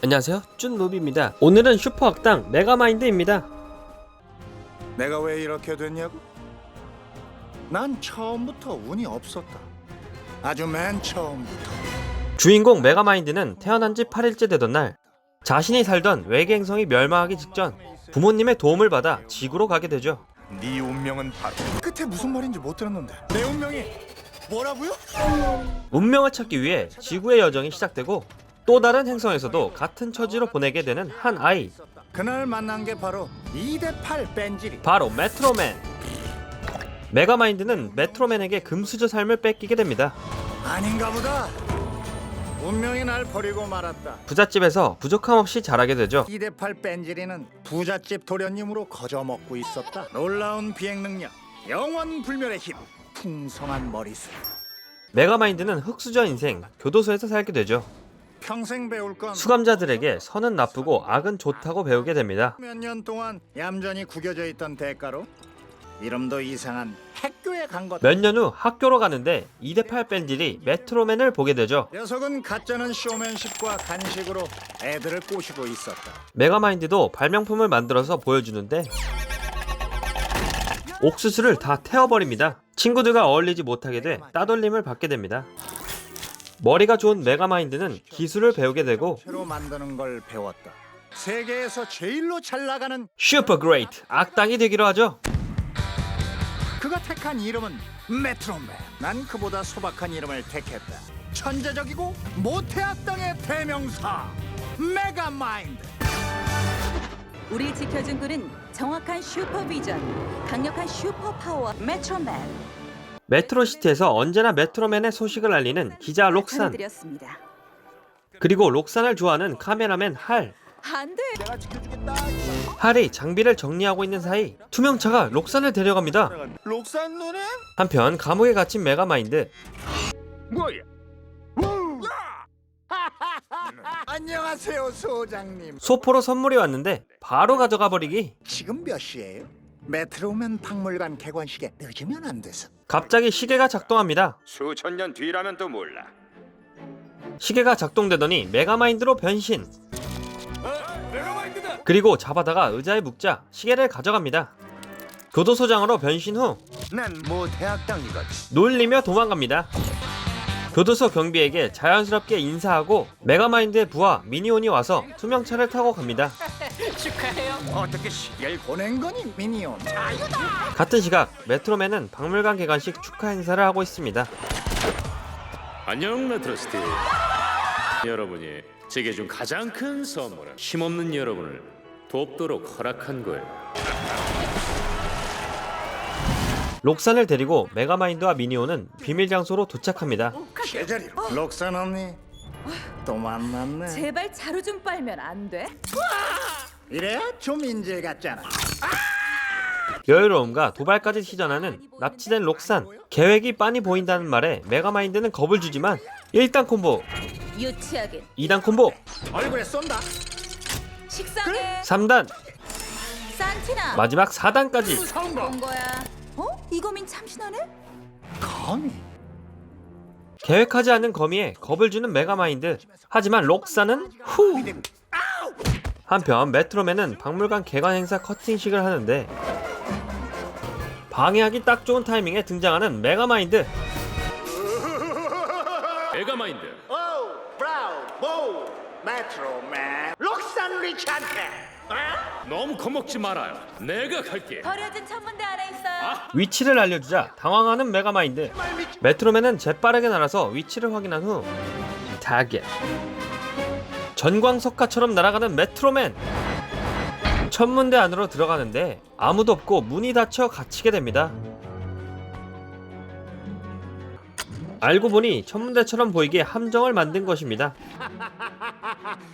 안녕하세요, 쭌노비입니다. 오늘은 슈퍼악당 메가마인드입니다. 내가 왜 이렇게 됐냐고? 난 처음부터 운이 없었다. 아주 맨 처음부터. 주인공 메가마인드는 태어난 지 8일째 되던 날, 자신이 살던 외계 행성이 멸망하기 직전 부모님의 도움을 받아 지구로 가게 되죠. 네 운명은 바로 끝에 무슨 말인지 못 들었는데 내 운명이 뭐라고요? 운명을 찾기 위해 지구의 여정이 시작되고 또 다른 행성에서도 같은 처지로 보내게 되는 한 아이, 그날 만난 게 바로 2대8 뺀질이. 바로 메트로맨. 메가마인드는 메트로맨에게 금수저 삶을 뺏기게 됩니다. 아닌가 보다. 운명이 날 버리고 말았다. 부잣집에서 부족함 없이 자라게 되죠. 2대8 뺀질이는 부잣집 도련님으로 거저먹고 있었다. 놀라운 비행 능력, 영원 불멸의 힘, 풍성한 머리숱. 메가마인드는 흙수저 인생, 교도소에서 살게 되죠. 평생 배울 건 수감자들에게 선은 나쁘고 악은 좋다고 배우게 됩니다. 몇 년 동안 얌전히 구겨져 있던 대가로 이름도 이상한 학교에 간 것. 몇 년 후 학교로 가는데 2대8 뺀질이 메트로맨을 보게 되죠. 녀석은 가짜는 쇼맨십과 간식으로 애들을 꼬시고 있었다. 메가마인드도 발명품을 만들어서 보여주는데 옥수수를 다 태워버립니다. 친구들과 어울리지 못하게 돼 따돌림을 받게 됩니다. 머리가 좋은 메가마인드는 기술을 배우게 되고 새로 만드는 걸 배웠다. 세계에서 제일로 잘 나가는 슈퍼 그레이트 악당이 되기로 하죠. 그가 택한 이름은 메트로맨. 난 그보다 소박한 이름을 택했다. 천재적이고 모태악당의 대명사 메가마인드. 우리 지켜준 꾼은 정확한 슈퍼비전, 강력한 슈퍼파워 메트로맨. 메트로시티에서 언제나 메트로맨의 소식을 알리는 기자 록산, 드렸습니다. 그리고 록산을 좋아하는 카메라맨 할. 안 돼. 할이 장비를 정리하고 있는 사이 투명차가 록산을 데려갑니다. 록산 눈에 한편 감옥에 갇힌 메가마인드, 뭐야? 안녕하세요 소장님. 소포로 선물이 왔는데 바로 가져가 버리기. 지금 몇 시예요? 메트로맨 박물관 개관식에 늦으면 안 돼서. 갑자기 시계가 작동합니다. 수천 년 뒤라면 또 몰라. 시계가 작동되더니 메가마인드로 변신. 그리고 잡아다가 의자에 묶자 시계를 가져갑니다. 교도소장으로 변신 후 난 모태악당이거든. 놀리며 도망갑니다. 교도소 경비에게 자연스럽게 인사하고 메가마인드의 부하 미니온이 와서 투명차를 타고 갑니다. 어떻게 시계를 보낸 거니 미니온? 같은 시각 메트로맨은 박물관 개관식 축하 행사를 하고 있습니다. 안녕 메트로시티. 여러분이 제게 준 가장 큰 선물은 힘없는 여러분을 돕도록 허락한 거예요. 록산을 데리고 메가마인드와 미니온은 비밀 장소로 도착합니다. 제자리로. 록산 언니 또 만났네. 제발 자루 좀 빨면 안 돼? 이래야 좀 인질 같잖아. 여유로움과 도발까지 시전하는 납치된 록산. 계획이 빤히 보인다는 말에 메가마인드는 겁을 주지만 1단 콤보, 유치하긴. 2단 콤보, 얼굴에 쏜다. 식상해. 3단, 산티나. 마지막 4단까지. 성공. 본 거야. 어? 이거민 참신하네? 감히. 계획하지 않은 거미에 겁을 주는 메가마인드. 하지만 록산은 후. 한편 메트로맨은 박물관 개관 행사 커팅식을 하는데 방해하기 딱 좋은 타이밍에 등장하는 메가마인드. 메가마인드. 오, 브라운, 보, 메트로맨, 록산 리차드. 너무 겁먹지 말아요. 내가 갈게. 버려진 천문대 안에 있어요. 위치를 알려주자 당황하는 메가마인드. 메트로맨은 재빠르게 날아서 위치를 확인한 후 타겟. 전광석화처럼 날아가는 메트로맨. 천문대 안으로 들어가는데 아무도 없고 문이 닫혀 갇히게 됩니다. 알고 보니 천문대처럼 보이게 함정을 만든 것입니다.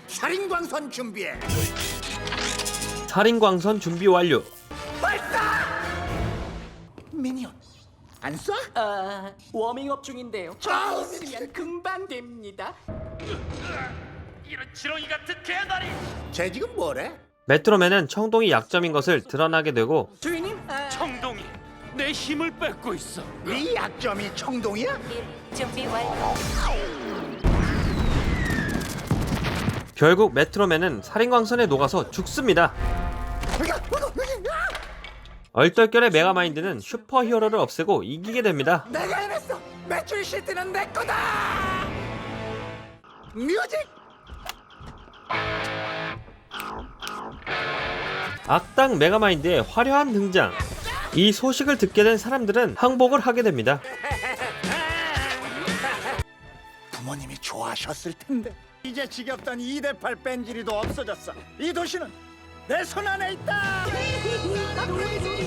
살인광선 준비해. 살인광선 준비 완료. 미니온 안 쏴? 워밍업 중인데요. 좀 있으면 금방 됩니다. 쟤 지금 뭐래? 메트로맨은 청동이 약점인 것을 드러나게 되고 주인님, 청동이 내 힘을 뺏고 있어. 네 약점이 청동이야? 준비 완료. 결국 메트로맨은 살인광선에 녹아서 죽습니다. 얼떨결에 메가마인드는 슈퍼히어로를 없애고 이기게 됩니다. 내가 해냈어. 매출 시트는 내 거다. 뮤직. 악당 메가마인드의 화려한 등장. 이 소식을 듣게 된 사람들은 항복을 하게 됩니다. 부모님이 좋아하셨을 텐데. 이제 지겹던 2대8 뺀질이도 없어졌어. 이 도시는 내 손 안에 있다.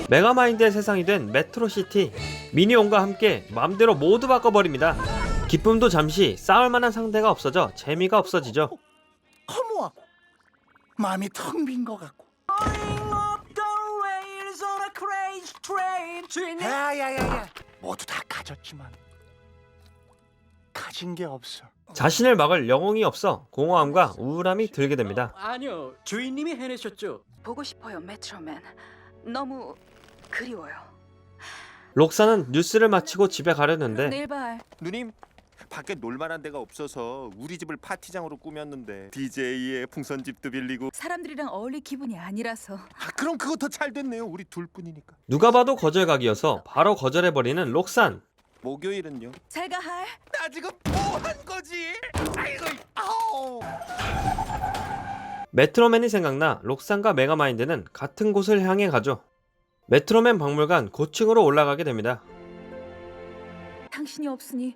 메가마인드의 세상이 된 메트로시티. 미니온과 함께 맘대로 모두 바꿔버립니다. 기쁨도 잠시, 싸울만한 상대가 없어져 재미가 없어지죠. 허무하고 마음이 텅 빈 것 같고. 야야야야, 모두 다 가졌지만 가진 게 없어. 자신을 막을 영웅이 없어 공허함과 우울함이 들게 됩니다. 아니요, 주인님이 해내셨죠. 보고 싶어요, 메트로맨. 너무 그리워요. 록사는 뉴스를 마치고 집에 가려는데 내일 봐. 누님, 밖에 놀만한 데가 없어서 우리 집을 파티장으로 꾸몄는데 DJ의 풍선집도 빌리고. 사람들이랑 어울릴 기분이 아니라서. 그럼 그거 더 잘 됐네요. 우리 둘뿐이니까. 누가 봐도 거절각이어서 바로 거절해버리는 록산. 목요일은요? 잘 가, 할. 나 지금 뭐 한 거지? 아이고, 아우. 메트로맨이 생각나 록산과 메가마인드는 같은 곳을 향해 가죠. 메트로맨 박물관 고층으로 올라가게 됩니다. 당신이 없으니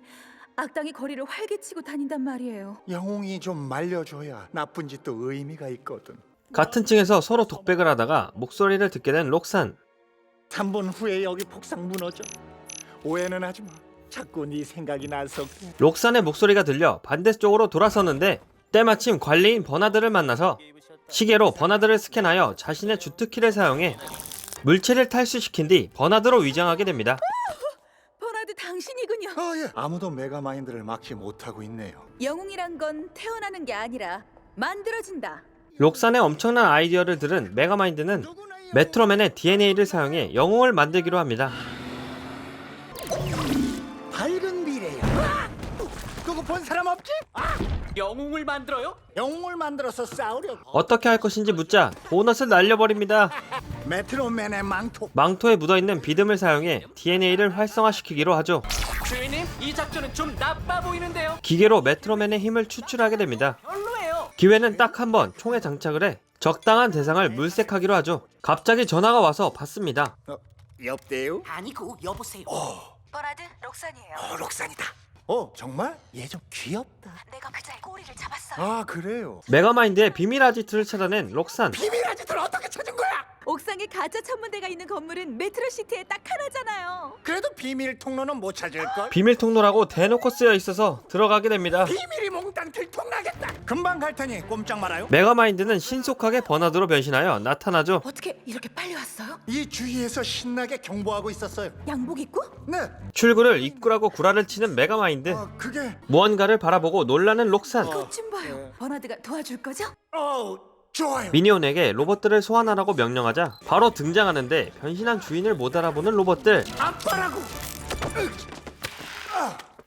악당이 거리를 활개치고 다닌단 말이에요. 영웅이 좀 말려줘야 나쁜 짓도 의미가 있거든. 같은 층에서 서로 독백을 하다가 목소리를 듣게 된 록산. 3분 후에 여기 폭삭 무너져. 오해는 하지 마. 자꾸 네 생각이 나서. 록산의 목소리가 들려 반대쪽으로 돌아서는데 때마침 관리인 버나드를 만나서 시계로 버나드를 스캔하여 자신의 주특기를 사용해 물체를 탈수시킨 뒤 버나드로 위장하게 됩니다. 버나드 당신이군요. 예. 아무도 메가마인드를 막지 못하고 있네요. 영웅이란 건 태어나는 게 아니라 만들어진다. 록산의 엄청난 아이디어를 들은 메가마인드는 메트로맨의 DNA를 사용해 영웅을 만들기로 합니다. 밝은 미래야. 누구 본 사람 없지? 영웅을 만들어요? 영웅을 만들어서 싸우려고. 어떻게 할 것인지 묻자 보너스를 날려버립니다. 메트로맨의 망토. 망토에 묻어있는 비듬을 사용해 DNA를 활성화시키기로 하죠. 주인님, 이 작전은 좀 나빠 보이는데요. 기계로 메트로맨의 힘을 추출하게 됩니다. 별로예요. 기회는 딱 한 번 총에 장착을 해 적당한 대상을 물색하기로 하죠. 갑자기 전화가 와서 받습니다. 여보세요? 아니고 여보세요. 버나드, 록산이에요. 록산이다. 정말? 얘 좀 귀엽다. 내가 그자의 꼬리를 잡았어요. 아, 그래요? 메가마인드의 비밀 아지트를 찾아낸 록산. 비밀 아지트를 어떻게 찾은 거야? 옥상에 가짜 천문대가 있는 건물은 메트로시티에 딱 하나잖아요. 그래도 비밀 통로는 못 찾을걸? 비밀 통로라고 대놓고 쓰여 있어서 들어가게 됩니다. 비밀이 몽땅 들통나겠다. 금방 갈 테니 꼼짝 말아요. 메가마인드는 신속하게 버나드로 변신하여 나타나죠. 어떻게 이렇게 빨리 왔어요? 이 주위에서 신나게 경보하고 있었어요. 양복 입고? 네. 출구를 입구라고 구라를 치는 메가마인드. 그게. 무언가를 바라보고 놀라는 록산. 것 좀 봐요. 버나드가 도와줄 거죠? 좋아요. 미니온에게 로봇들을 소환하라고 명령하자 바로 등장하는데 변신한 주인을 못 알아보는 로봇들. 아빠라고.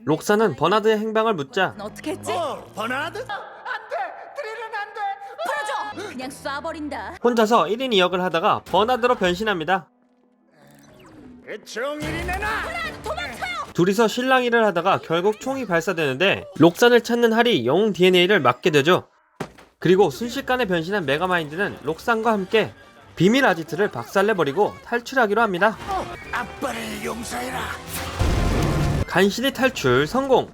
록산은 버나드의 행방을 묻자 어떻게 했지? 버나드? 안돼. 드릴은 안돼. 풀어줘! 그냥 쏴버린다. 혼자서 1인 2역을 하다가 버나드로 변신합니다. 정일이 내놔. 둘이서 실랑이를 하다가 결국 총이 발사되는데 록산을 찾는 할이 영웅 DNA를 막게 되죠. 그리고 순식간에 변신한 메가마인드는 록산과 함께 비밀 아지트를 박살내버리고 탈출하기로 합니다. 아빠를 용서해라. 간신히 탈출 성공!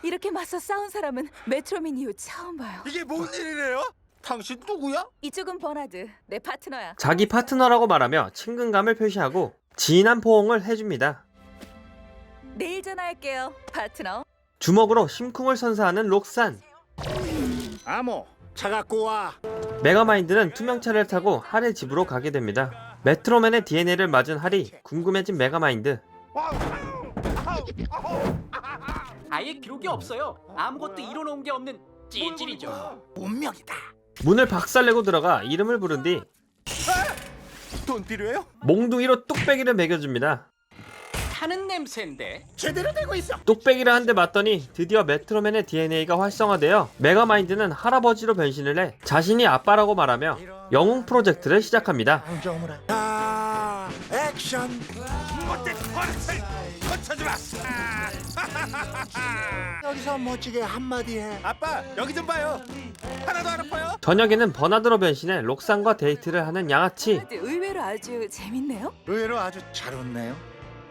이렇게 맞서 싸운 사람은 메트로맨 이후 처음 봐요. 이게 뭔 일이래요? 당신 누구야? 이쪽은 버나드, 내 파트너야. 자기 파트너라고 말하며 친근감을 표시하고 진한 포옹을 해줍니다. 내일 전화할게요, 파트너. 주먹으로 심쿵을 선사하는 록산. 아모, 차 갖고 와. 메가마인드는 투명차를 타고 할의 집으로 가게 됩니다. 메트로맨의 DNA를 맞은 할이 궁금해진 메가마인드. 아예 기록이 없어요. 아무것도 이뤄놓은 게 없는 찌질이죠. 운명이다. 문을 박살내고 들어가 이름을 부른 뒤 돈 필요해요? 몽둥이로 뚝배기를 매겨줍니다. 타는 냄새인데. 제대로 되고 있어. 뚝배기를 한 대 맞더니 드디어 메트로맨의 DNA가 활성화되어 메가마인드는 할아버지로 변신을 해 자신이 아빠라고 말하며 영웅 프로젝트를 시작합니다. 장점을 해. 자, 액션. 어때? 거쳐지 마. 여기서 멋지게 한마디 해. 아빠 여기 좀 봐요. 하나도 안 아파요? 저녁에는 버나드로 변신해 록산과 데이트를 하는 양아치. 의외로 아주 재밌네요. 의외로 아주 잘 웃네요.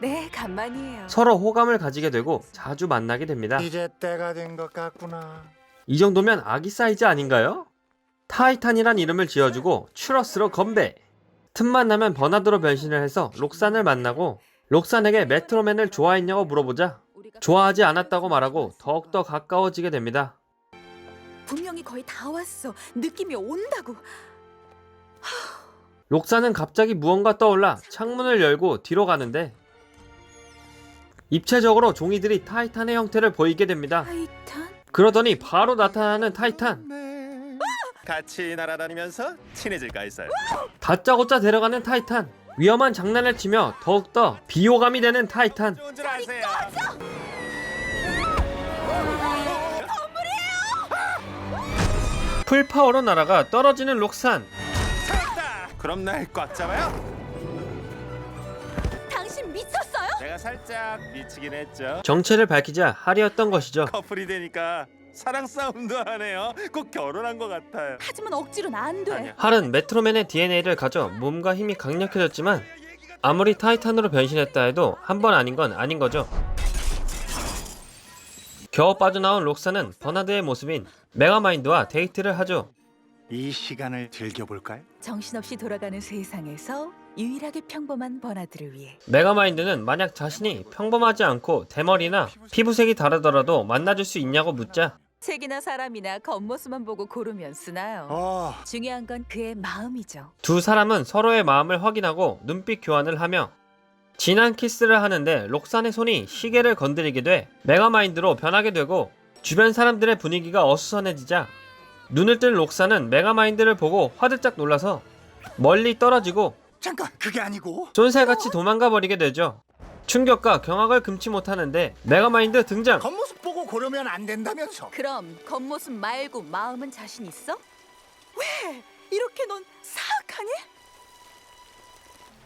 네, 간만이에요. 서로 호감을 가지게 되고 자주 만나게 됩니다. 이제 때가 된 것 같구나. 이 정도면 아기 사이즈 아닌가요? 타이탄이란 이름을 지어주고 추러스로 건배. 틈만 나면 버나드로 변신을 해서 록산을 만나고 록산에게 메트로맨을 좋아했냐고 물어보자 좋아하지 않았다고 말하고 더욱더 가까워지게 됩니다. 분명히 거의 다 왔어. 느낌이 온다고. 록산은 갑자기 무언가 떠올라 창문을 열고 뒤로 가는데 입체적으로 종이들이 타이탄의 형태를 보이게 됩니다. 타이탄? 그러더니 바로 나타나는 타이탄. 같이 날아다니면서 친해질까 했어요. 다짜고짜 데려가는 타이탄. 위험한 장난을 치며 더욱더 비호감이 되는 타이탄. 좋은 줄 아세요? 풀파워로 날아가 떨어지는 록산. 찾았다. 그럼 날 꽉 잡아요. 당신 미쳤어요? 내가 살짝 미치긴 했죠. 정체를 밝히자 할이었던 것이죠. 커플이 되니까 사랑 싸움도 하네요. 꼭 결혼한 것 같아요. 하지만 억지로는 안 돼. 아니야. 할은 메트로맨의 DNA를 가져 몸과 힘이 강력해졌지만 아무리 타이탄으로 변신했다 해도 한 번 아닌 건 아닌 거죠. 겨우 빠져나온 록산은 버나드의 모습인 메가마인드와 데이트를 하죠. 이 시간을 즐겨볼까요? 정신없이 돌아가는 세상에서 유일하게 평범한 버나드를 위해. 메가마인드는 만약 자신이 평범하지 않고 대머리나 피부색이 다르더라도 만나줄 수 있냐고 묻자 책이나 사람이나 겉모습만 보고 고르면 쓰나요? 중요한 건 그의 마음이죠. 두 사람은 서로의 마음을 확인하고 눈빛 교환을 하며 진한 키스를 하는데 록산의 손이 시계를 건드리게 돼 메가마인드로 변하게 되고 주변 사람들의 분위기가 어수선해지자 눈을 뜬 록산은 메가마인드를 보고 화들짝 놀라서 멀리 떨어지고 잠깐, 그게 아니고. 쫀살같이 도망가 버리게 되죠. 충격과 경악을 금치 못하는데 메가마인드 등장. 겉모습 보고 고르면 안 된다면서. 그럼 겉모습 말고 마음은 자신 있어? 왜? 이렇게 넌 사악하니?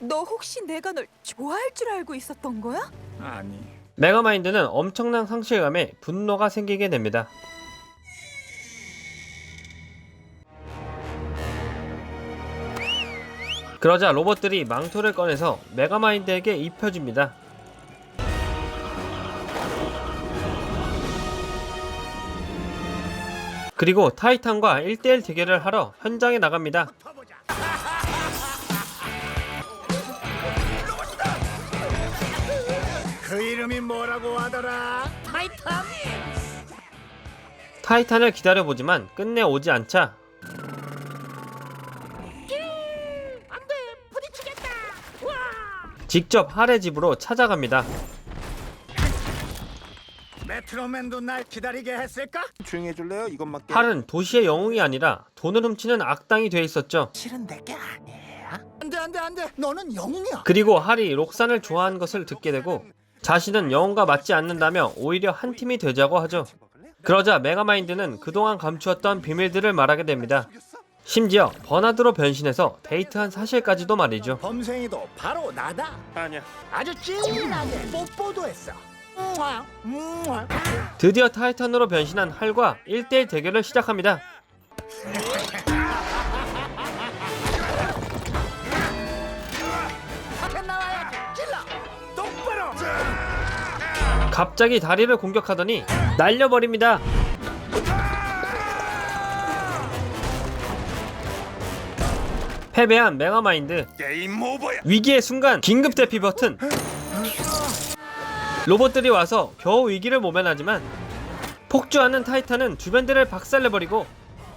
너 혹시 내가 널 좋아할 줄 알고 있었던 거야? 아니. 메가마인드는 엄청난 상실감에 분노가 생기게 됩니다. 그러자 로봇들이 망토를 꺼내서 메가마인드에게 입혀줍니다. 그리고 타이탄과 1대1 대결을 하러 현장에 나갑니다. 그 이름이 뭐라고 하더라? 타이탄을 기다려보지만 끝내 오지 않자 직접 할의 집으로 찾아갑니다. 메트로맨도 날 기다리게 했을까? 조용히 해줄래요? 이것밖에. 할은 도시의 영웅이 아니라 돈을 훔치는 악당이 돼 있었죠. 실은 내게 아니야. 안돼. 너는 영웅이야. 그리고 할이 록산을 좋아하는 것을 듣게 되고 자신은 영웅과 맞지 않는다며 오히려 한 팀이 되자고 하죠. 그러자 메가마인드는 그동안 감추었던 비밀들을 말하게 됩니다. 심지어 버나드로 변신해서 데이트한 사실까지도 말이죠. 범생이도 바로 나다. 아니야. 아주 찐하게 뽀뽀도 했어. 드디어 타이탄으로 변신한 할과 1대1 대결을 시작합니다. 갑자기 다리를 공격하더니 날려버립니다. 패배한 메가마인드. 게임 오버야. 위기의 순간 긴급 대피 버튼. 로봇들이 와서 겨우 위기를 모면하지만 폭주하는 타이탄은 주변들을 박살내버리고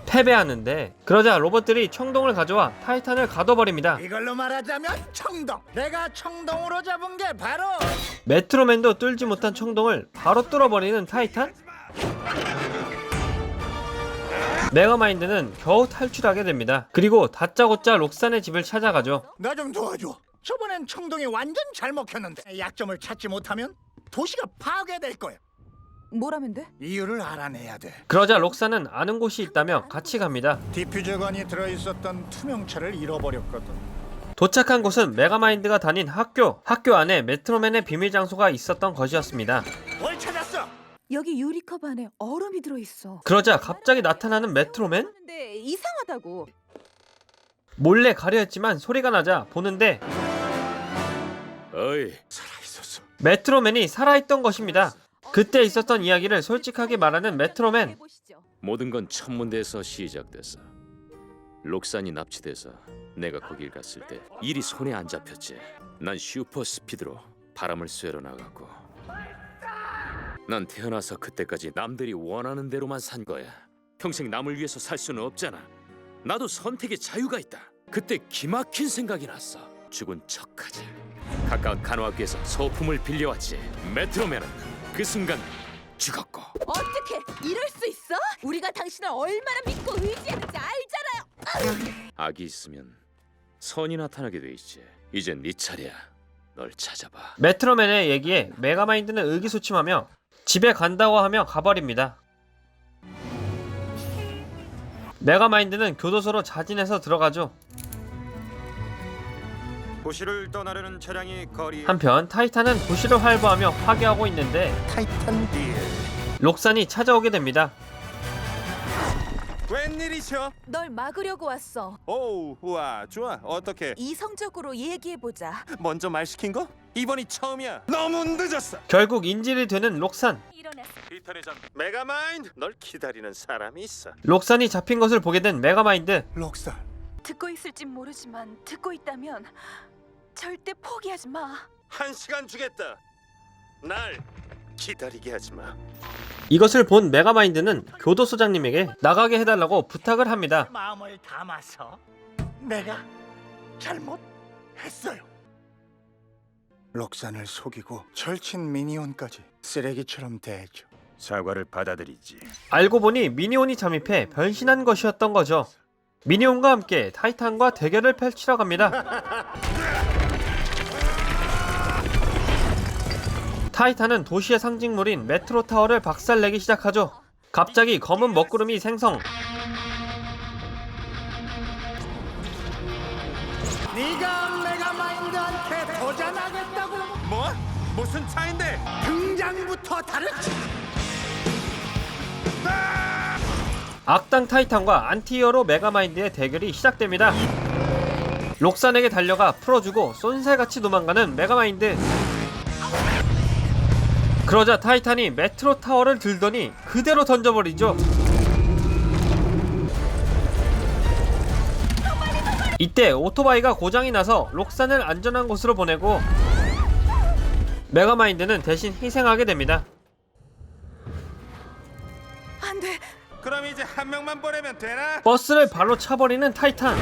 패배하는데 그러자 로봇들이 청동을 가져와 타이탄을 가둬버립니다. 이걸로 말하자면 청동. 내가 청동으로 잡은 게 바로 메트로맨도 뚫지 못한 청동을 바로 뚫어버리는 타이탄? 메가마인드는 겨우 탈출하게 됩니다. 그리고 다짜고짜 록산의 집을 찾아가죠. 나 좀 도와줘. 저번엔 청동이 완전 잘 먹혔는데 약점을 찾지 못하면 도시가 파괴될 거야. 뭐라면 돼? 이유를 알아내야 돼. 그러자 록사는 아는 곳이 있다며 같이 갑니다. 디퓨저건이 들어있었던 투명차를 잃어버렸거든. 도착한 곳은 메가마인드가 다닌 학교 안에 메트로맨의 비밀 장소가 있었던 것이었습니다. 뭘 찾았어? 여기 유리컵 안에 얼음이 들어있어. 그러자 갑자기 나타나는 메트로맨? 근데 이상하다고. 몰래 가려 했지만 소리가 나자 보는데 어이, 살아있었어. 메트로맨이 살아있던 것입니다. 그때 있었던 이야기를 솔직하게 말하는 메트로맨. 해보시죠. 모든 건 천문대에서 시작됐어. 록산이 납치돼서 내가 거길 갔을 때 일이 손에 안 잡혔지. 난 슈퍼 스피드로 바람을 쐬러 나갔고, 난 태어나서 그때까지 남들이 원하는 대로만 산 거야. 평생 남을 위해서 살 수는 없잖아. 나도 선택의 자유가 있다. 그때 기막힌 생각이 났어. 죽은 척하지. 가까운 간호학교에서 소품을 빌려왔지. 메트로맨은 그 순간 죽었고. 어떻게 이럴 수 있어? 우리가 당신을 얼마나 믿고 의지했는지 알잖아요. 악이 있으면 선이 나타나게 돼 있지. 이젠 네 차례야. 널 찾아봐. 메트로맨의 얘기에 메가마인드는 의기소침하며 집에 간다고 하며 가버립니다. 메가마인드는 교도소로 자진해서 들어가죠. 도시를 떠나려는 차량이 거리에 한편 타이탄은 도시를 활보하며 파괴하고 있는데 타이탄 뒤에 록산이 찾아오게 됩니다. 웬일이셔? 널 막으려고 왔어. 오우, 우와, 좋아. 어떻게? 이성적으로 얘기해보자. 먼저 말 시킨 거? 이번이 처음이야. 너무 늦었어. 결국 인질이 되는 록산. 일어났어. 피터네전 메가마인드, 널 기다리는 사람이 있어. 록산이 잡힌 것을 보게 된 메가마인드. 록산, 듣고 있을진 모르지만 듣고 있다면 절대 포기하지 마. 1시간 주겠다. 날 기다리게 하지 마. 이것을 본 메가마인드는 교도소장님에게 나가게 해달라고 부탁을 합니다. 마음을 담아서 내가 잘못했어요. 록산을 속이고 절친 미니온까지 쓰레기처럼 대했죠. 사과를 받아들이지. 알고 보니 미니온이 잠입해 변신한 것이었던 거죠. 미니온과 함께 타이탄과 대결을 펼치러 갑니다. 타이탄은 도시의 상징물인 메트로 타워를 박살내기 시작하죠. 갑자기 검은 먹구름이 생성. 네가 메가마인드한테 도전하겠다고? 뭐? 무슨 차인데? 등장부터 다르지. 악당 타이탄과 안티히어로 메가마인드의 대결이 시작됩니다. 록산에게 달려가 풀어주고 쏜살같이 도망가는 메가마인드. 그러자 타이탄이 메트로 타워를 들더니 그대로 던져버리죠. 이때 오토바이가 고장이 나서 록산을 안전한 곳으로 보내고 메가마인드는 대신 희생하게 됩니다. 안 돼. 그럼 이제 한 명만 보내면 되나? 버스를 발로 차버리는 타이탄.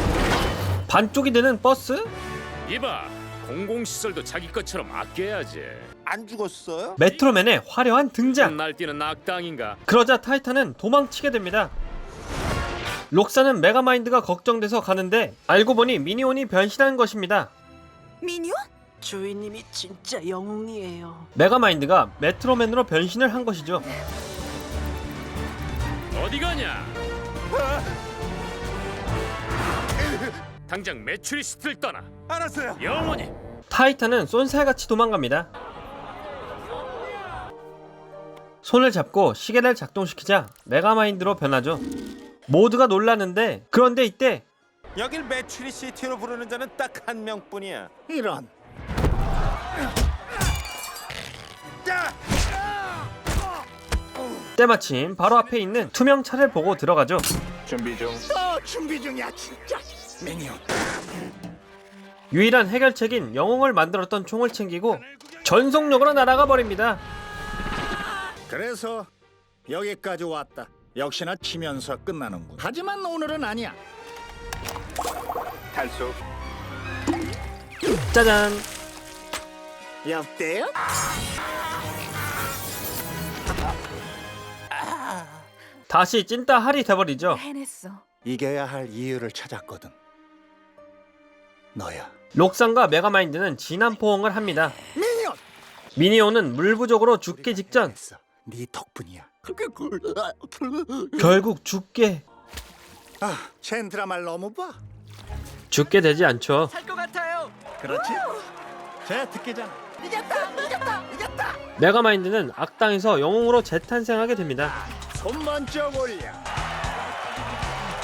반쪽이 되는 버스? 이봐, 공공시설도 자기 것처럼 아껴야지. 안 죽었어요? 메트로맨의 화려한 등장. 날뛰는 악당인가? 그러자 타이탄은 도망치게 됩니다. 록산은 메가마인드가 걱정돼서 가는데 알고 보니 미니온이 변신한 것입니다. 미니온? 주인님이 진짜 영웅이에요. 메가마인드가 메트로맨으로 변신을 한 것이죠. 어디 가냐? 당장 매추리스트를 떠나. 알았어요. 영원히. 타이탄은 쏜살같이 도망갑니다. 손을 잡고 시계를 작동시키자 메가마인드로 변하죠. 모두가 놀라는데 그런데 이때 여길 매추리 시티로 부르는 자는 딱 한 명뿐이야. 이런. 때마침 바로 앞에 있는 투명 차를 보고 들어가죠. 준비 중. 준비 중이야 진짜. 미니온. 유일한 해결책인 영웅을 만들었던 총을 챙기고 전속력으로 날아가 버립니다. 그래서 여기까지 왔다. 역시나 치면서 끝나는군. 하지만 오늘은 아니야. 탈수. 짜잔. 여보세요? 다시 찐따 할이 돼버리죠. 해냈어. 이겨야 할 이유를 찾았거든. 너야. 록산과 메가마인드는 진한 포옹을 합니다. 미니언. 미니온은 물 부족으로 죽기 직전. 했어. 네 덕분이야. 결국 죽게 젠틀한 말 너무 봐. 죽게 되지 않죠. 살 것 같아요. 그렇지? 쟤 듣기잖아. 메가마인드는 악당에서 영웅으로 재탄생하게 됩니다. 손만 쭉 올려.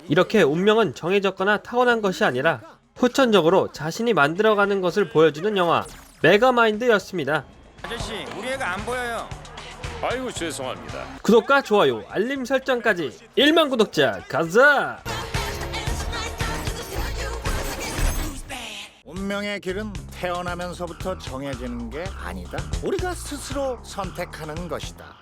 이렇게 운명은 정해졌거나 타고난 것이 아니라 후천적으로 자신이 만들어가는 것을 보여주는 영화 메가마인드였습니다. 아저씨, 우리 애가 안 보여요. 아이고 죄송합니다. 구독과 좋아요, 알림 설정까지 1만 구독자 가자! 운명의 길은 태어나면서부터 정해지는 게 아니다. 우리가 스스로 선택하는 것이다.